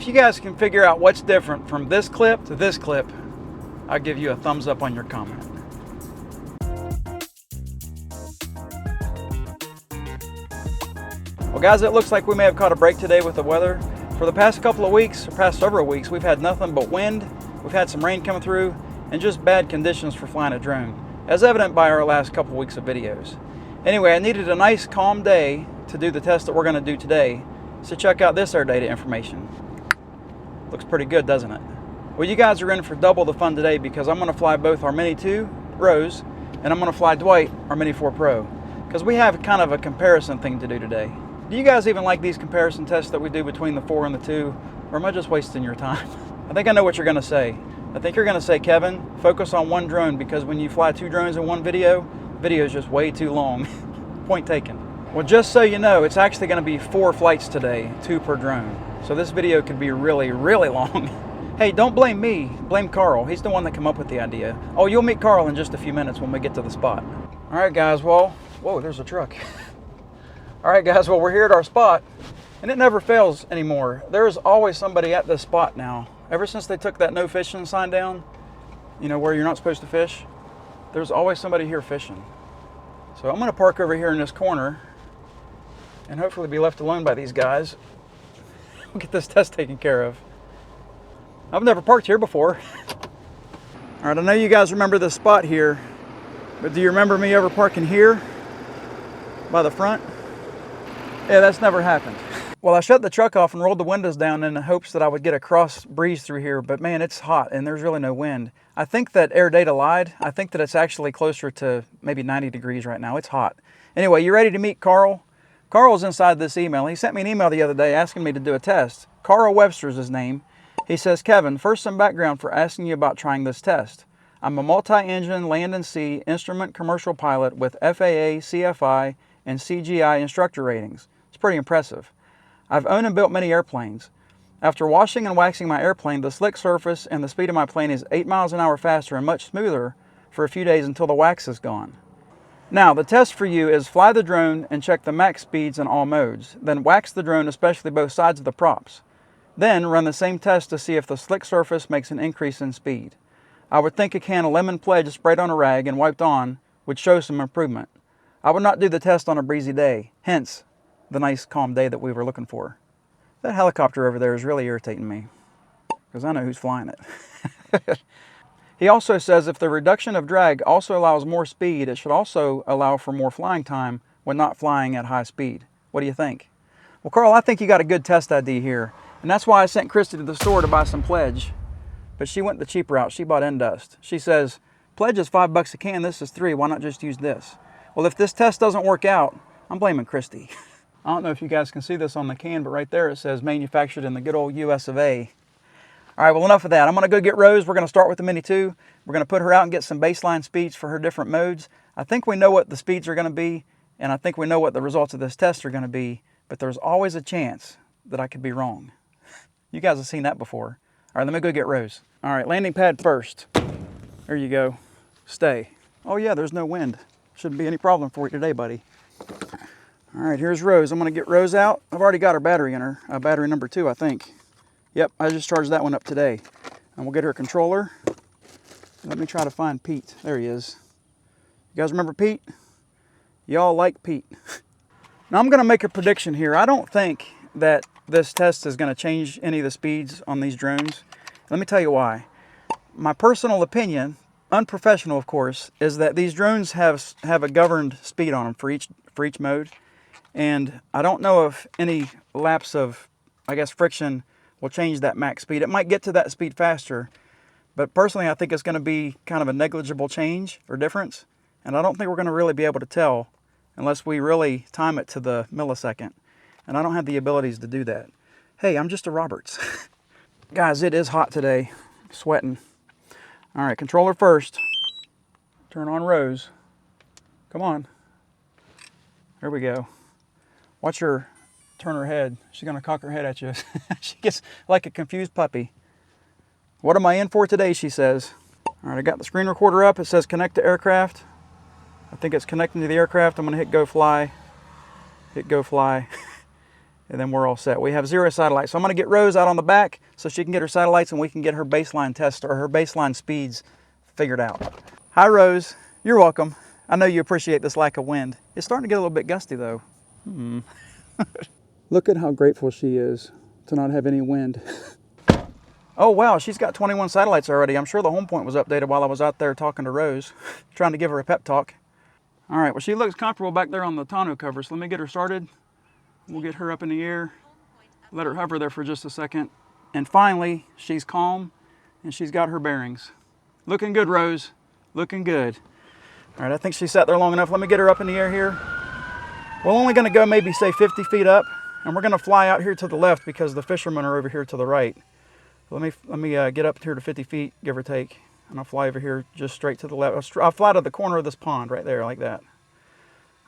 If you guys can figure out what's different from this clip to this clip, I'll give you a thumbs up on your comment. Well guys, it looks like we may have caught a break today with the weather. For the past couple of weeks, or past several weeks, we've had nothing but wind, we've had some rain coming through, and just bad conditions for flying a drone, as evident by our last couple of weeks of videos. Anyway, I needed a nice calm day to do the test that we're going to do today, so check out this air data information. Looks pretty good, doesn't it? Well, you guys are in for double the fun today because I'm going to fly both our Mini 2 Rose and I'm going to fly Dwight, our Mini 4 Pro, because we have kind of a comparison thing to do today. Do you guys even like these comparison tests that we do between the 4 and the 2, or am I just wasting your time? I think I know what you're going to say. I think you're going to say, Kevin, focus on one drone because when you fly 2 drones in one video, the video is just way too long. Point taken. Well, just so you know, it's actually going to be 4 flights today, 2 per drone. So this video could be really, really long. Hey, don't blame me, blame Carl. He's the one that came up with the idea. Oh, you'll meet Carl in just a few minutes when we get to the spot. All right, guys, well, whoa, there's a truck. All right, guys, well, we're here at our spot, and it never fails anymore. There's always somebody at this spot now. Ever since they took that no fishing sign down, you know, where you're not supposed to fish, there's always somebody here fishing. So I'm gonna park over here in this corner and hopefully be left alone by these guys. We'll get this test taken care of. I've never parked here before. All right, I know you guys remember this spot here, but do you remember me ever parking here by the front? Yeah, that's never happened. Well, I shut the truck off and rolled the windows down in the hopes that I would get a cross breeze through here, but man, it's hot and there's really no wind. I think that air data lied. I think that it's actually closer to maybe 90 degrees right now. It's hot. Anyway, you ready to meet Carl? Carl's inside this email. He sent me an email the other day asking me to do a test. Carl Webster's his name. He says, Kevin, first some background for asking you about trying this test. I'm a multi-engine land and sea instrument commercial pilot with FAA, CFI, and CGI instructor ratings. It's pretty impressive. I've owned and built many airplanes. After washing and waxing my airplane, the slick surface and the speed of my plane is 8 miles an hour faster and much smoother for a few days until the wax is gone. Now, the test for you is fly the drone and check the max speeds in all modes. Then wax the drone, especially both sides of the props. Then run the same test to see if the slick surface makes an increase in speed. I would think a can of lemon pledge sprayed on a rag and wiped on would show some improvement. I would not do the test on a breezy day, hence the nice calm day that we were looking for. That helicopter over there is really irritating me because I know who's flying it. He also says if the reduction of drag also allows more speed, it should also allow for more flying time when not flying at high speed. What do you think? Well, Carl, I think you got a good test ID here. And that's why I sent Christy to the store to buy some pledge. But she went the cheap route. She bought N-Dust. She says, pledge is $5 a can. This is $3. Why not just use this? Well, if this test doesn't work out, I'm blaming Christy. I don't know if you guys can see this on the can, but right there it says manufactured in the good old US of A. All right, well, enough of that. I'm going to go get Rose. We're going to start with the Mini 2. We're going to put her out and get some baseline speeds for her different modes. I think we know what the speeds are going to be, and I think we know what the results of this test are going to be, but there's always a chance that I could be wrong. You guys have seen that before. All right, let me go get Rose. All right, landing pad first. There you go. Stay. Oh yeah, there's no wind. Shouldn't be any problem for you today, buddy. All right, here's Rose. I'm gonna get Rose out. I've already got her battery in her, battery number 2, I think. Yep, I just charged that one up today. And we'll get her controller. Let me try to find Pete. There he is. You guys remember Pete? Y'all like Pete. Now I'm gonna make a prediction here. I don't think that this test is gonna change any of the speeds on these drones. Let me tell you why. My personal opinion, unprofessional of course, is that these drones have a governed speed on them for each mode. And I don't know if any lapse of, I guess, friction will change that max speed. It might get to that speed faster, but personally I think it's going to be kind of a negligible change or difference. And I don't think we're going to really be able to tell unless we really time it to the millisecond. And I don't have the abilities to do that. Hey, I'm just a Roberts. Guys, it is hot today. I'm sweating. All right, controller first. Turn on Rose. Come on. There we go. Watch her turn her head. She's gonna cock her head at you. She gets like a confused puppy. What am I in for today, she says. All right, I got the screen recorder up. It says connect to aircraft. I think it's connecting to the aircraft. I'm gonna hit go fly. Hit go fly. and then we're all set. We have 0 satellites. So I'm gonna get Rose out on the back so she can get her satellites and we can get her baseline test or her baseline speeds figured out. Hi Rose, you're welcome. I know you appreciate this lack of wind. It's starting to get a little bit gusty though. Look at how grateful she is to not have any wind. Oh wow, she's got 21 satellites already. I'm sure the home point was updated while I was out there talking to Rose, trying to give her a pep talk. All right, well she looks comfortable back there on the tonneau cover, so let me get her started. We'll get her up in the air, let her hover there for just a second. And finally, she's calm and she's got her bearings. Looking good, Rose, looking good. All right, I think she sat there long enough. Let me get her up in the air here. We're only gonna go maybe say 50 feet up, and we're gonna fly out here to the left because the fishermen are over here to the right. Let me get up here to 50 feet, give or take, and I'll fly over here just straight to the left. I'll fly to the corner of this pond right there, like that.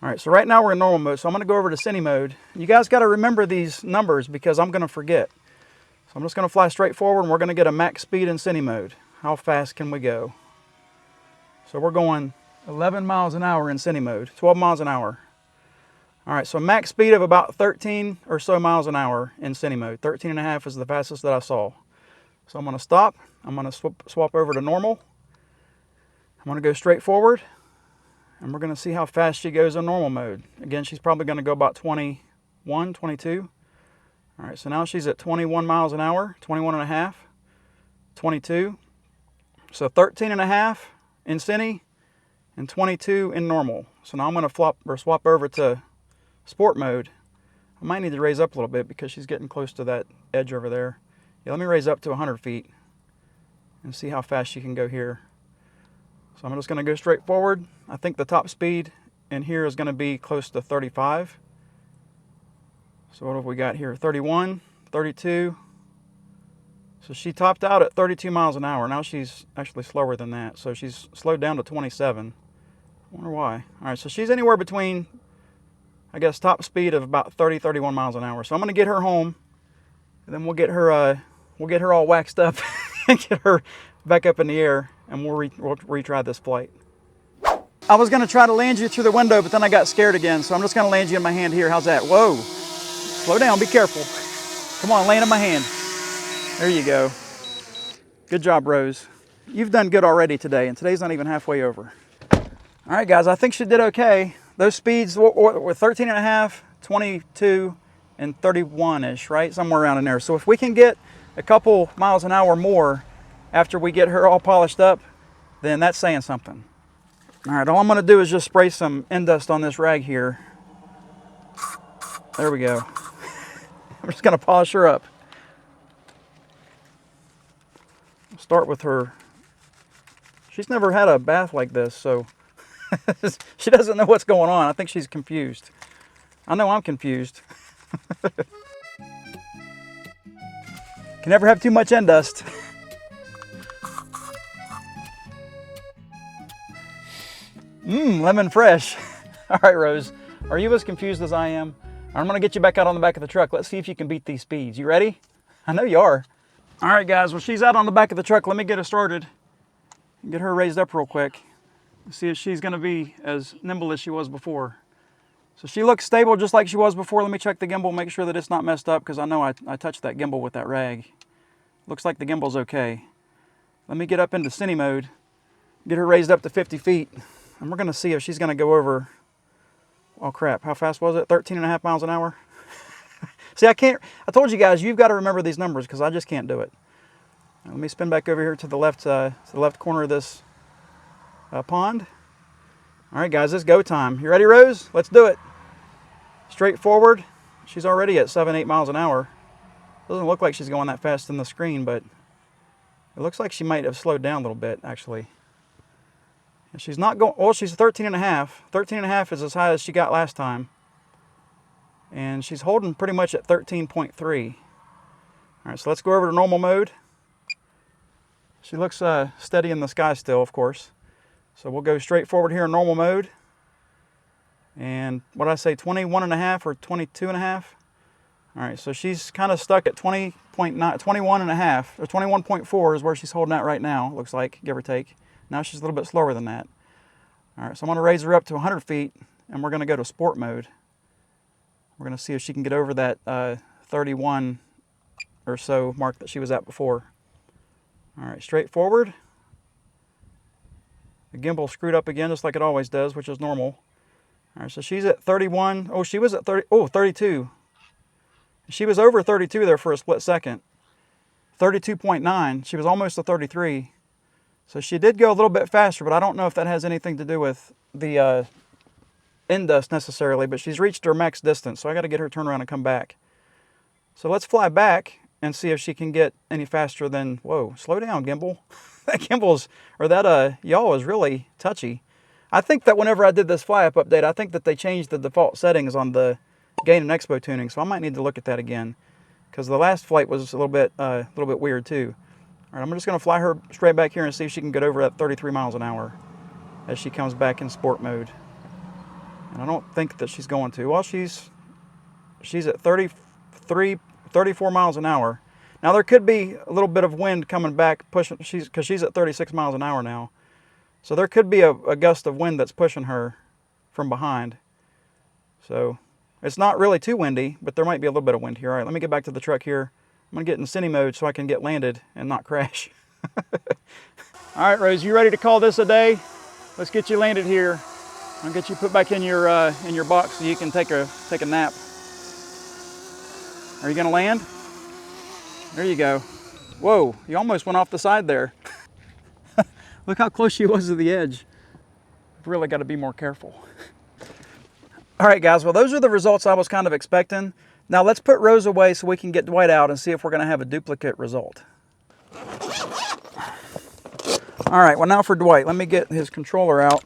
All right, so right now we're in normal mode, so I'm gonna go over to cine mode. You guys gotta remember these numbers because I'm gonna forget. So I'm just gonna fly straight forward and we're gonna get a max speed in cine mode. How fast can we go? So we're going 11 miles an hour in cine mode, 12 miles an hour. All right, so max speed of about 13 or so miles an hour in cine mode. 13 and a half is the fastest that I saw. So I'm gonna stop, I'm gonna swap over to normal. I'm gonna go straight forward, and we're gonna see how fast she goes in normal mode. Again, she's probably gonna go about 21, 22. All right, so now she's at 21 miles an hour, 21 and a half, 22. So 13 and a half in cine and 22 in normal. So now I'm gonna swap over to sport mode. I might need to raise up a little bit because she's getting close to that edge over there. Yeah, let me raise up to 100 feet and see how fast she can go here. So I'm just gonna go straight forward. I think the top speed in here is gonna be close to 35. So what have we got here? 31, 32. So she topped out at 32 miles an hour. Now she's actually slower than that. So she's slowed down to 27. I wonder why. All right, so she's anywhere between, I guess, top speed of about 30, 31 miles an hour. So I'm gonna get her home, and then we'll get her all waxed up and get her back up in the air, and we'll retry this flight. I was gonna try to land you through the window, but then I got scared again, so I'm just gonna land you in my hand here. How's that? Whoa, slow down, be careful. Come on, land in my hand. There you go. Good job, Rose. You've done good already today, and today's not even halfway over. All right, guys, I think she did okay. Those speeds were 13 and a half, 22, and 31-ish, right? Somewhere around in there. So if we can get a couple miles an hour more after we get her all polished up, then that's saying something. All right, all I'm gonna do is just spray some end dust on this rag here. There we go. I'm just gonna polish her up. Start with her. She's never had a bath like this, so she doesn't know what's going on. I think she's confused. I know I'm confused. Can never have too much end dust. Lemon fresh. All right, Rose, are you as confused as I am? I'm gonna get you back out on the back of the truck. Let's see if you can beat these speeds. You ready? I know you are. All right, guys, well, she's out on the back of the truck. Let me get her started and get her raised up real quick. See if she's gonna be as nimble as she was before. So she looks stable just like she was before. Let me check the gimbal, make sure that it's not messed up because I know I touched that gimbal with that rag. Looks like the gimbal's okay. Let me get up into cine mode, get her raised up to 50 feet, and we're gonna see if she's gonna go over, oh crap, how fast was it? 13 and a half miles an hour? See, I told you guys, you've got to remember these numbers because I just can't do it. Let me spin back over here to the left corner of this pond. All right, guys, it's go time. You ready, Rose? Let's do it. Straight forward. She's already at 7, 8 miles an hour. Doesn't look like she's going that fast in the screen, but it looks like she might have slowed down a little bit, actually. And she's not going, well, she's 13 and a half. 13 and a half is as high as she got last time. And she's holding pretty much at 13.3. All right, so let's go over to normal mode. She looks steady in the sky still, of course. So we'll go straight forward here in normal mode. And what did I say, 21 and a half or 22 and a half? All right, so she's kind of stuck at 20.9, 21 and a half, or 21.4 is where she's holding at right now, looks like, give or take. Now she's a little bit slower than that. All right, so I'm gonna raise her up to 100 feet, and we're gonna go to sport mode. We're going to see if she can get over that 31 or so mark that she was at before. All right, straight forward. The gimbal screwed up again, just like it always does, which is normal. All right, so she's at 31. Oh, she was at 30. Oh, 32. She was over 32 there for a split second. 32.9. She was almost to 33. So she did go a little bit faster, but I don't know if that has anything to do with the end dust necessarily, but she's reached her max distance, so I got to get her to turn around and come back. So let's fly back and see if she can get any faster than, whoa, slow down, gimbal. That gimbal's, or that yaw is really touchy. I think that whenever I did this fly-up update, I think that they changed the default settings on the gain and expo tuning, so I might need to look at that again, because the last flight was a little bit weird too. All right, I'm just going to fly her straight back here and see if she can get over at 33 miles an hour as she comes back in sport mode. And I don't think that she's going to. Well, she's at 34 miles an hour. Now there could be a little bit of wind coming back, pushing, because she's at 36 miles an hour now. So there could be a gust of wind that's pushing her from behind. So it's not really too windy, but there might be a little bit of wind here. All right, let me get back to the truck here. I'm going to get in cine mode so I can get landed and not crash. All right, Rose, you ready to call this a day? Let's get you landed here. I'll get you put back in your box so you can take a nap. Are you going to land? There you go. Whoa, you almost went off the side there. Look how close she was to the edge. Really got to be more careful. All right, guys, well, those are the results I was kind of expecting. Now let's put Rose away so we can get Dwight out and see if we're going to have a duplicate result. All right, well, now for Dwight. Let me get his controller out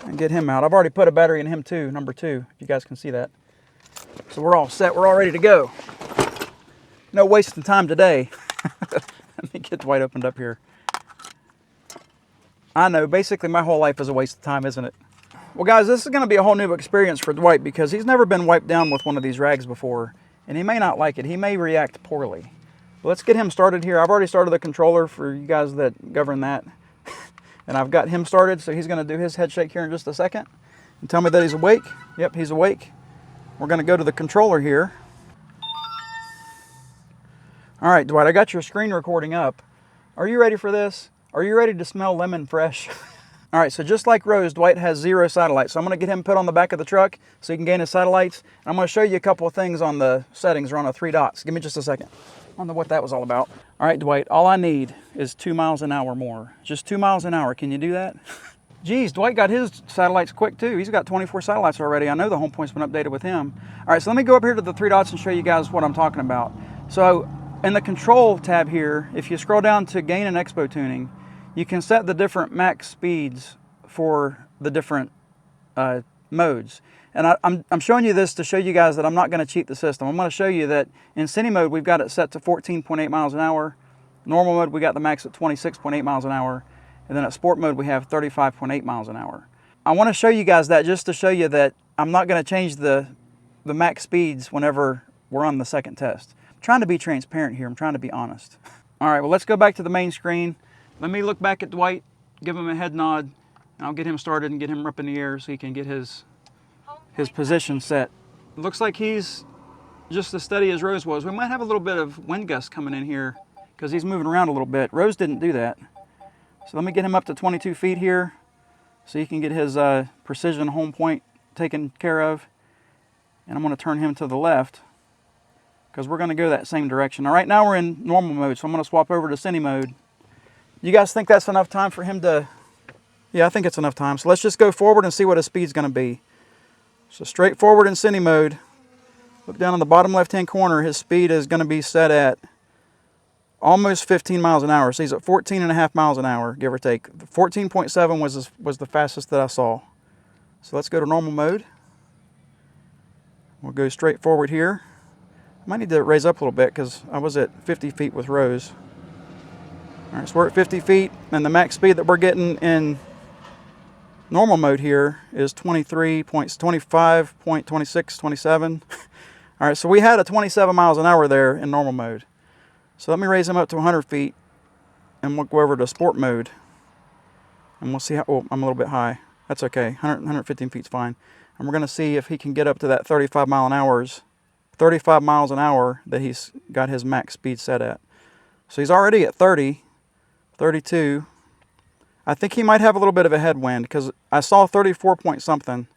and get him out. I've already put a battery in him too, number 2, if you guys can see that. So we're all set. We're all ready to go. No wasting time today. Let me get Dwight opened up here. I know, basically my whole life is a waste of time, isn't it? Well, guys, this is going to be a whole new experience for Dwight because he's never been wiped down with one of these rags before, and he may not like it. He may react poorly. But let's get him started here. I've already started the controller for you guys that govern that, and I've got him started, so he's going to do his head shake here in just a second and tell me that he's awake. Yep, he's awake. We're going to go to the controller here. All right, Dwight, I got your screen recording up. Are you ready for this? Are you ready to smell lemon fresh? All right, so just like Rose, Dwight has 0 satellites. So I'm going to get him put on the back of the truck so he can gain his satellites. And I'm going to show you a couple of things on the settings or on the 3 dots. Give me just a second. I don't know what that was all about. All right, Dwight, all I need is 2 miles an hour more. Just 2 miles an hour. Can you do that? Geez, Dwight got his satellites quick too. He's got 24 satellites already. I know the home point's been updated with him. All right, so let me go up here to the 3 dots and show you guys what I'm talking about. So in the control tab here, if you scroll down to gain and expo tuning, you can set the different max speeds for the different modes. And I'm showing you this to show you guys that I'm not going to cheat the system. I'm going to show you that in cine mode, we've got it set to 14.8 miles an hour. Normal mode, we got the max at 26.8 miles an hour. And then at sport mode, we have 35.8 miles an hour. I want to show you guys that just to show you that I'm not going to change the max speeds whenever we're on the second test. I'm trying to be transparent here. I'm trying to be honest. All right, well, let's go back to the main screen. Let me look back at Dwight, give him a head nod, and I'll get him started and get him up in the air so he can get his position set. It looks like he's just as steady as Rose was. We might have a little bit of wind gust coming in here because he's moving around a little bit. Rose didn't do that. So let me get him up to 22 feet here so he can get his precision home point taken care of. And I'm going to turn him to the left because we're going to go that same direction. Now, right now we're in normal mode, so I'm going to swap over to cine mode. You guys think that's enough time for him to... Yeah, I think it's enough time. So let's just go forward and see what his speed's going to be. So straight forward in cine mode. Look down on the bottom left-hand corner. His speed is going to be set at almost 15 miles an hour. So he's at 14.5 miles an hour, give or take. 14.7 was the fastest that I saw. So let's go to normal mode. We'll go straight forward here. I might need to raise up a little bit because I was at 50 feet with Rose. All right, so we're at 50 feet, and the max speed that we're getting in normal mode here is 25.26, 27. All right, so we had a 27 miles an hour there in normal mode. So let me raise him up to 100 feet, and we'll go over to sport mode. And we'll see how, oh, I'm a little bit high. That's okay, 115 feet's fine. And we're gonna see if he can get up to that 35 mile an hours 35 miles an hour that he's got his max speed set at. So he's already at 30, 32. I think he might have a little bit of a headwind because I saw 34 point something.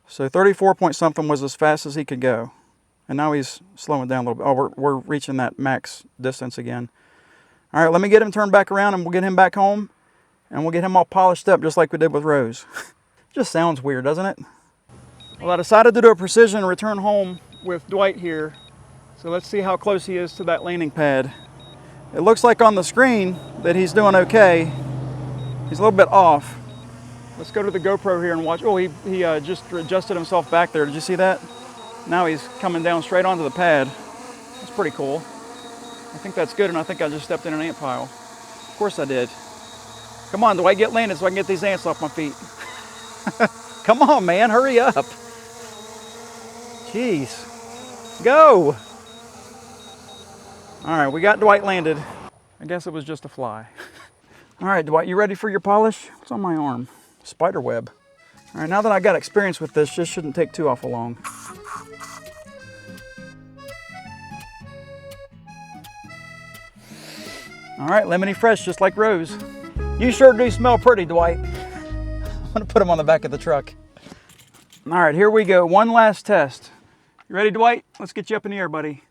So 34 point something was as fast as he could go. And now he's slowing down a little bit. Oh, we're reaching that max distance again. All right, let me get him turned back around and we'll get him back home. And we'll get him all polished up just like we did with Rose. Just sounds weird, doesn't it? Well, I decided to do a precision return home with Dwight here. So let's see how close he is to that landing pad. It looks like on the screen that he's doing okay. He's a little bit off. Let's go to the GoPro here and watch. Oh, he just adjusted himself back there. Did you see that? Now he's coming down straight onto the pad. That's pretty cool. I think that's good, and I think I just stepped in an ant pile. Of course I did. Come on, Dwight, get landed so I can get these ants off my feet. Come on, man, hurry up. Jeez. Go. All right, we got Dwight landed. I guess it was just a fly. All right, Dwight, you ready for your polish? What's on my arm? Spider web. All right, now that I got experience with this shouldn't take too awful long. All right, lemony fresh, just like Rose. You sure do smell pretty, Dwight. I'm gonna put him on the back of the truck. All right, here we go. One last test. You ready, Dwight? Let's get you up in the air, buddy.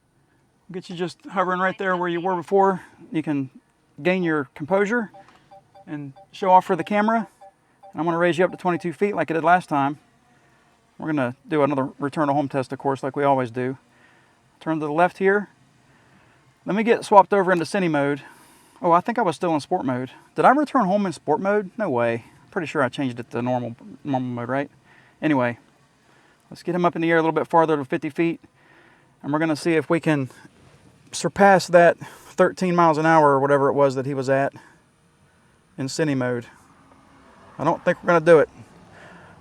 Get you just hovering right there where you were before. You can gain your composure and show off for the camera. And I'm gonna raise you up to 22 feet like I did last time. We're gonna do another return to home test, of course, like we always do. Turn to the left here. Let me get swapped over into cine mode. Oh, I think I was still in sport mode. Did I return home in sport mode? No way. Pretty sure I changed it to normal mode, right? Anyway, let's get him up in the air a little bit farther to 50 feet. And we're gonna see if we can surpass that 13 miles an hour or whatever it was that he was at in cine mode. I don't think we're gonna do it.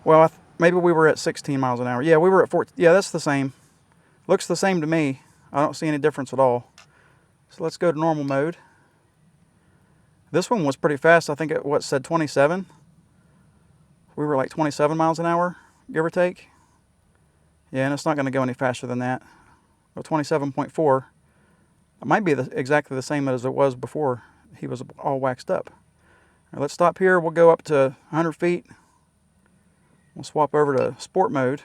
Well, maybe we were at 16 miles an hour. Yeah, we were at 14. Yeah, that's the same. Looks the same to me. I don't see any difference at all. So let's go to normal mode. This one was pretty fast. I think it said 27. We were like 27 miles an hour, give or take. Yeah, and it's not going to go any faster than that. Well, 27.4. It might be exactly the same as it was before he was all waxed up. All right, let's stop here. We'll go up to 100 feet. We'll swap over to sport mode.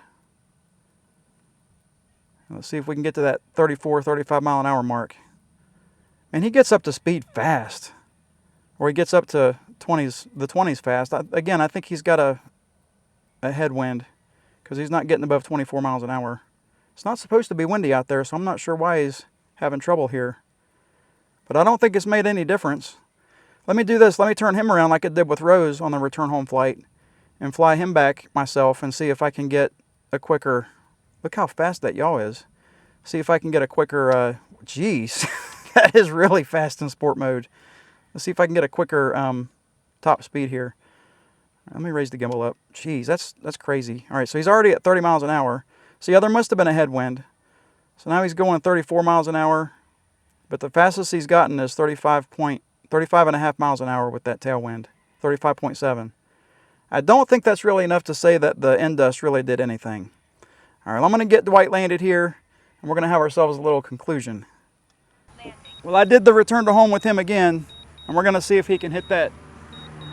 And let's see if we can get to that 34, 35 mile an hour mark. And he gets up to speed fast. Or he gets up to the 20s fast. Again, I think he's got a headwind because he's not getting above 24 miles an hour. It's not supposed to be windy out there, so I'm not sure why he's having trouble here. But I don't think it's made any difference. Let me do this. Let me turn him around like I did with Rose on the return home flight and fly him back myself and see if I can get a quicker... Look how fast that yaw is. See if I can get a quicker... Geez, that is really fast in sport mode. Let's see if I can get a quicker top speed here. Let me raise the gimbal up. Jeez, that's crazy. All right, so he's already at 30 miles an hour. So yeah, there must have been a headwind. So now he's going 34 miles an hour. But the fastest he's gotten is 35.5 miles an hour with that tailwind. 35.7. I don't think that's really enough to say that the end dust really did anything. All right, I'm going to get Dwight landed here, and we're going to have ourselves a little conclusion. Well, I did the return to home with him again. And we're going to see if he can hit that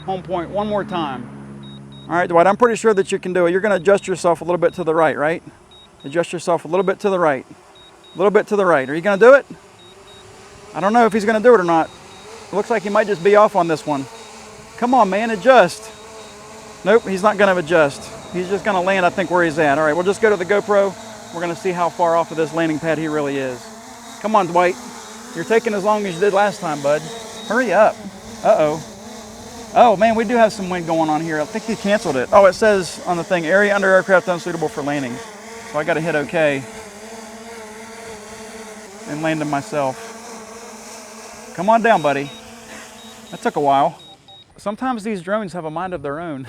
home point one more time. All right, Dwight, I'm pretty sure that you can do it. You're going to adjust yourself a little bit to the right, right? Adjust yourself a little bit to the right. A little bit to the right. Are you going to do it? I don't know if he's going to do it or not. It looks like he might just be off on this one. Come on, man, adjust. Nope, he's not going to adjust. He's just going to land, I think, where he's at. All right, we'll just go to the GoPro. We're going to see how far off of this landing pad he really is. Come on, Dwight. You're taking as long as you did last time, bud. Hurry up. Uh-oh. Oh, man, we do have some wind going on here. I think he canceled it. Oh, it says on the thing, area under aircraft unsuitable for landing. So I got to hit OK and land him myself. Come on down, buddy. That took a while. Sometimes these drones have a mind of their own.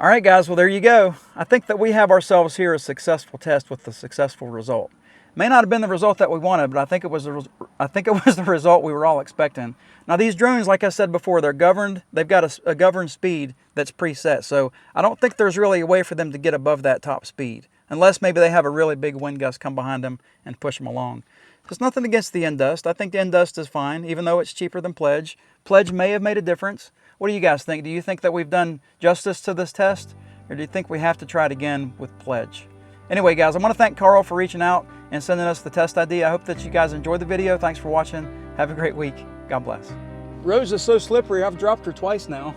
All right, guys, well, there you go. I think that we have ourselves here a successful test with a successful result. May not have been the result that we wanted, but I think it was the result we were all expecting. Now these drones, like I said before, they're governed. They've got a governed speed that's preset. So I don't think there's really a way for them to get above that top speed. unless maybe they have a really big wind gust come behind them and push them along. There's nothing against the end dust. I think the end dust is fine, even though it's cheaper than Pledge. Pledge may have made a difference. What do you guys think? Do you think that we've done justice to this test, or do you think we have to try it again with Pledge? Anyway, guys, I want to thank Carl for reaching out and sending us the test ID. I hope that you guys enjoyed the video. Thanks for watching. Have a great week. God bless. Rose is so slippery, I've dropped her twice now.